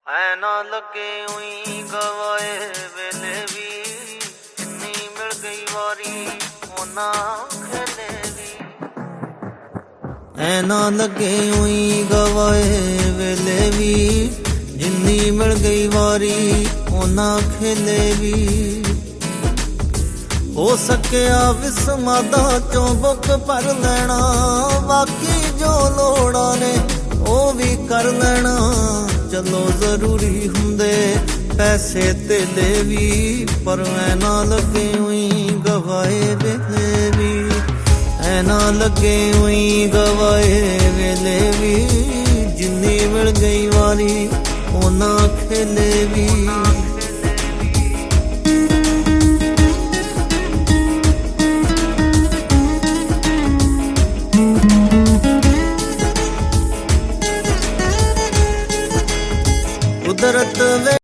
ਐ ਨਾ ਲੱਗੇ ਉਈ ਗਵਾਏ ਵੇਲੇ ਵੀ, ਜਿੰਨੀ ਮਿਲ ਗਈ ਵਾਰੀ ਉਹਨਾਂ ਖੇਲੇ ਵੀ। ਐ ਨਾ ਲੱਗੇ ਉਈ ਗਵਾਏ ਵੇਲੇ ਵੀ, ਜਿੰਨੀ ਮਿਲ ਗਈ ਵਾਰੀ ਉਹਨਾਂ ਖੇਲੇ ਵੀ। ਹੋ ਸਕਿਆ ਵਿਸਮਾਦਾ ਚੋਂ ਬੁੱਕ ਭਰ ਲੈਣਾ, ਬਾਕੀ ਜੋ ਲੋੜਾਂ ਨੇ ਉਹ ਵੀ ਕਰ ਲੈਣਾ। ਚਲੋ ਜ਼ਰੂਰੀ ਹੁੰਦੇ ਪੈਸੇ ਧੇਲੇ ਵੀ, ਪਰ ਐ ਨਾ ਲੱਗੇ ਉਈ ਗਵਾਏ ਵੇਲੇ ਵੀ। ਐ ਨਾ ਲੱਗੇ ਉਈ ਗਵਾਏ ਵੇਲੇ ਵੀ, ਜਿੰਨੀ ਮਿਲ ਗਈ ਵਾਰੀ ਉਹਨਾਂ ਖੇਲੇ ਵੀ। ਕੁਦਰਤ